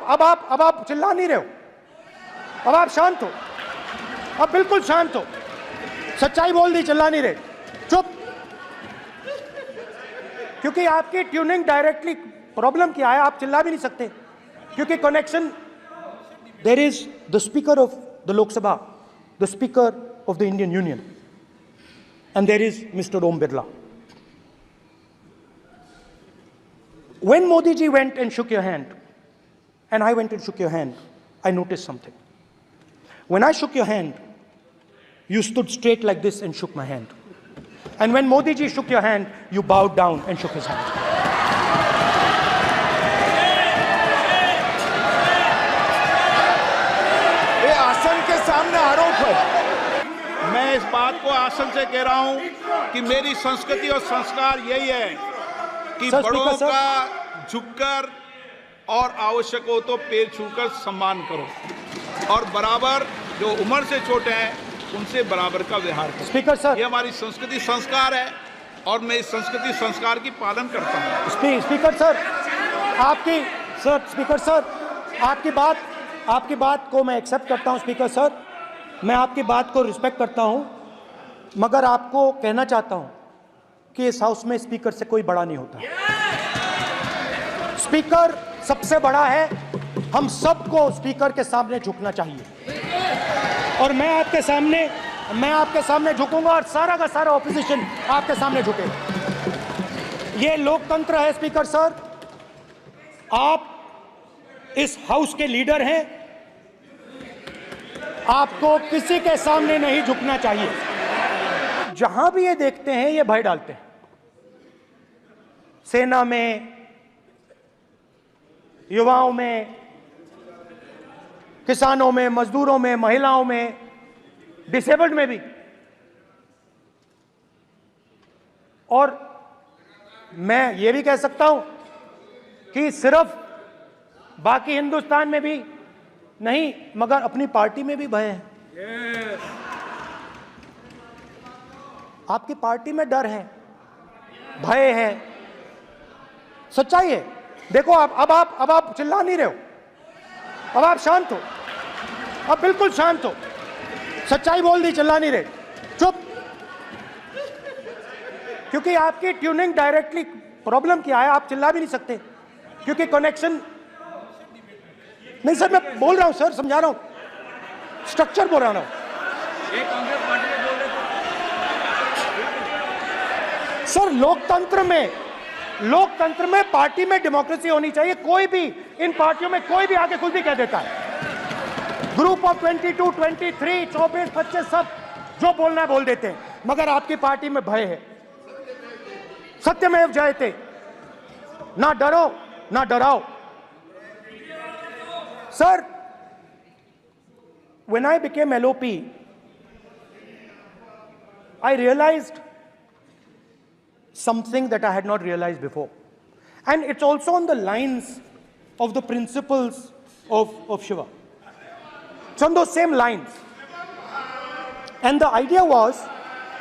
अब आप चिल्ला नहीं रहे हो, अब आप शांत हो, अब बिल्कुल शांत हो, सच्चाई बोल दी, चिल्ला नहीं रहे, चुप। क्योंकि आपकी ट्यूनिंग डायरेक्टली, प्रॉब्लम क्या है, आप चिल्ला भी नहीं सकते क्योंकि connection, there is the speaker of the Lok Sabha, the speaker of the Indian union, and there is mister Om Birla. When Modi ji went and shook your hand, and I went and shook your hand, I noticed something. When I shook your hand, you stood straight like this and shook my hand. And when Modi ji shook your hand, you bowed down and shook his hand. ये आसन के सामने आरोप है. मैं इस बात को आसन से कह रहा हूं कि मेरी संस्कृति और संस्कार यही है कि बड़ों का झुककर और आवश्यक हो तो पैर छूकर सम्मान करो, और बराबर जो उम्र से छोटे हैं उनसे बराबर का व्यवहार करो. स्पीकर सर, ये हमारी संस्कृति संस्कार है और मैं इस संस्कृति संस्कार की पालन करता हूँ. स्पीकर सर, स्पीकर सर, आपकी बात को मैं एक्सेप्ट करता हूँ. स्पीकर सर, मैं आपकी बात को रिस्पेक्ट करता हूँ, मगर आपको कहना चाहता हूँ कि इस हाउस में स्पीकर से कोई बड़ा नहीं होता. स्पीकर सबसे बड़ा है, हम सबको स्पीकर के सामने झुकना चाहिए, और मैं आपके सामने झुकूंगा और सारा का सारा ऑपोजिशन आपके सामने झुकेगा. ये लोकतंत्र है स्पीकर सर, आप इस हाउस के लीडर हैं, आपको किसी के सामने नहीं झुकना चाहिए. जहां भी ये देखते हैं ये भय डालते हैं, सेना में, युवाओं में, किसानों में, मजदूरों में, महिलाओं में, डिसेबल्ड में भी. और मैं ये भी कह सकता हूं कि सिर्फ बाकी हिंदुस्तान में भी नहीं, मगर अपनी पार्टी में भी भय है. आपकी पार्टी में डर है, भय है, सच्चाई है. देखो अब आप चिल्ला नहीं रहे हो, अब आप शांत हो, अब बिल्कुल शांत हो, सच्चाई बोल दी, चिल्ला नहीं रहे, चुप. क्योंकि आपकी ट्यूनिंग डायरेक्टली, प्रॉब्लम क्या है, आप चिल्ला भी नहीं सकते क्योंकि कनेक्शन नहीं. सर मैं बोल रहा हूं सर, समझा रहा हूं, स्ट्रक्चर बोल रहा हूं. सर लोकतंत्र में पार्टी में डेमोक्रेसी होनी चाहिए. कोई भी इन पार्टियों में कोई भी आके कुछ भी कह देता है. ग्रुप ऑफ 22, 23, 24, 25 सब जो बोलना है बोल देते हैं, मगर आपकी पार्टी में भय है. सत्यमेव जयते, ना डरो ना डराओ. Sir, when I became LOP, I realized something that I had not realized before. And it's also on the lines of the principles of Shiva. It's on those same lines. And the idea was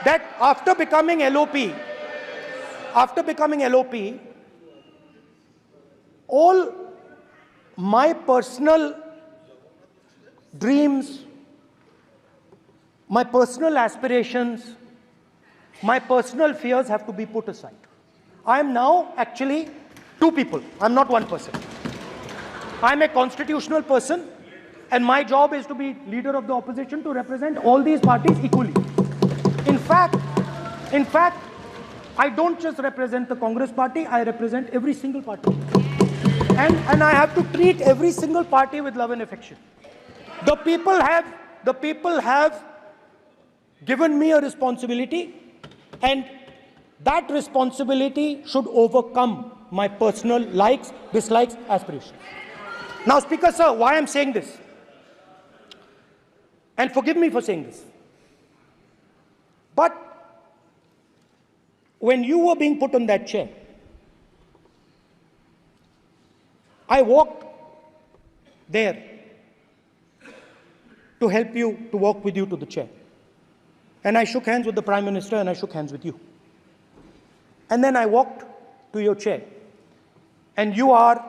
that after becoming LOP, all my personal dreams, my personal aspirations, my personal fears have to be put aside. I am now actually two people. I'm not one person. I'm a constitutional person, and my job is to be leader of the opposition, to represent all these parties equally. In fact, I don't just represent the Congress party, I represent every single party. And I have to treat every single party with love and affection. The people have given me a responsibility, and that responsibility should overcome my personal likes, dislikes, aspirations. Now, Speaker Sir, why I'm saying this, and forgive me for saying this, but when you were being put on that chair, I walked there to help you, to walk with you to the chair. And I shook hands with the Prime Minister, and I shook hands with you. And then I walked to your chair. And you are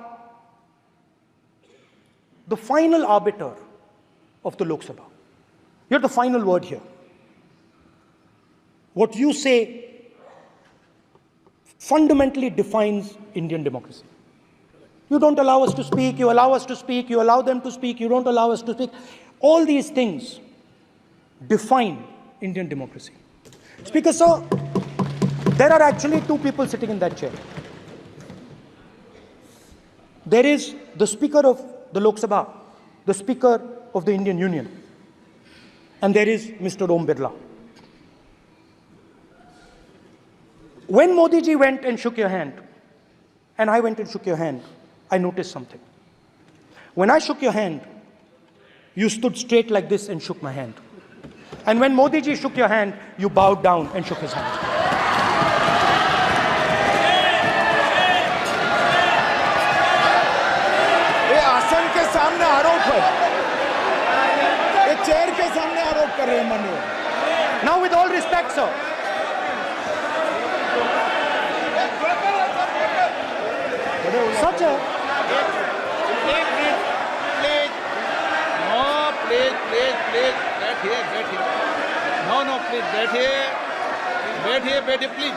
the final arbiter of the Lok Sabha. You're the final word here. What you say fundamentally defines Indian democracy. You don't allow us to speak, you allow us to speak, you allow them to speak, you don't allow us to speak. All these things define Indian democracy. Speaker, sir, there are actually two people sitting in that chair. There is the Speaker of the Lok Sabha, the Speaker of the Indian Union, and there is Mr. Om Birla. When Modi ji went and shook your hand, and I went and shook your hand, I noticed something. When I shook your hand, you stood straight like this and shook my hand. And when Modi ji shook your hand, you bowed down and shook his hand. ये आसन के सामने आरोप है, ये chair के सामने आरोप कर रहे हैं माननीय। Now with all respect, sir. Such a... एक minute please, no please please please, बैठिए, नो प्लीज बैठिए प्लीज,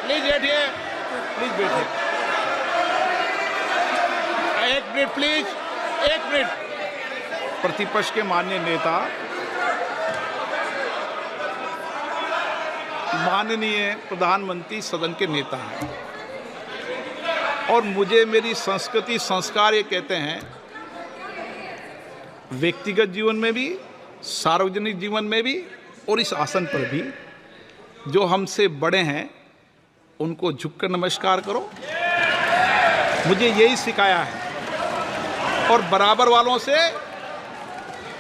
प्लीज बैठिए, एक मिनट प्लीज, एक मिनट। प्रतिपक्ष के माननीय नेता, माननीय प्रधानमंत्री सदन के नेता हैं और मुझे मेरी संस्कृति संस्कार ये कहते हैं, व्यक्तिगत जीवन में भी, सार्वजनिक जीवन में भी और इस आसन पर भी, जो हमसे बड़े हैं उनको झुककर नमस्कार करो। मुझे यही सिखाया है और बराबर वालों से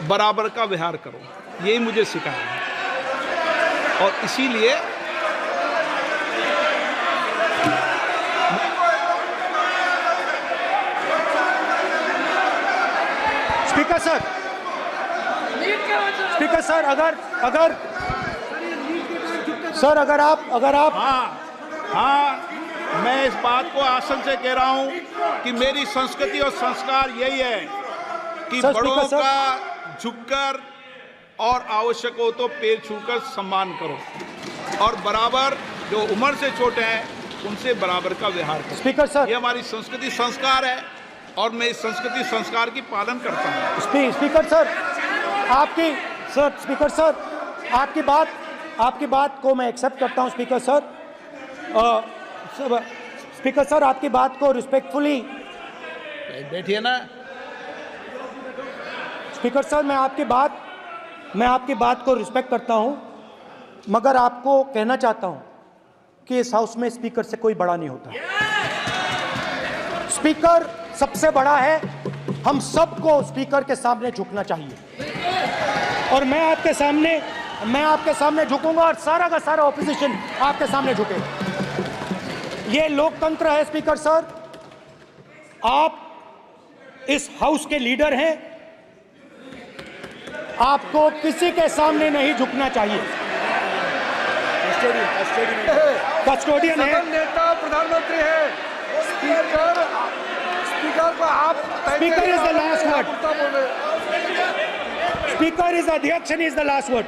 बराबर का व्यवहार करो, यही मुझे सिखाया है। और इसीलिए स्पीकर सर, अगर आप हाँ, मैं इस बात को आसन से कह रहा हूं कि मेरी संस्कृति और संस्कार यही है कि बड़ों का झुककर और आवश्यक हो तो पैर छूकर सम्मान करो और बराबर जो उम्र से छोटे हैं उनसे बराबर का व्यवहार करो। स्पीकर सर, ये हमारी संस्कृति संस्कार है और मैं इस संस्कृति संस्कार की पालन करता हूँ। स्पीकर सर, आपकी बात को मैं एक्सेप्ट करता हूँ। स्पीकर सर, आपकी बात को रिस्पेक्टफुली बैठिए ना। स्पीकर सर, मैं आपकी बात को रिस्पेक्ट करता हूँ, मगर आपको कहना चाहता हूँ कि इस हाउस में स्पीकर से कोई बड़ा नहीं होता। स्पीकर सबसे बड़ा है, हम सबको स्पीकर के सामने झुकना चाहिए और मैं आपके सामने झुकूंगा और सारा का सारा ऑपोजिशन आपके सामने झुकेगा। ये लोकतंत्र है। स्पीकर सर, आप इस हाउस के लीडर हैं, आपको किसी के सामने नहीं झुकना चाहिए। कस्टोडियन है, नेता प्रधानमंत्री है, स्पीकर को आप speaker is the last word. Speaker is अध्यक्ष and is the last word.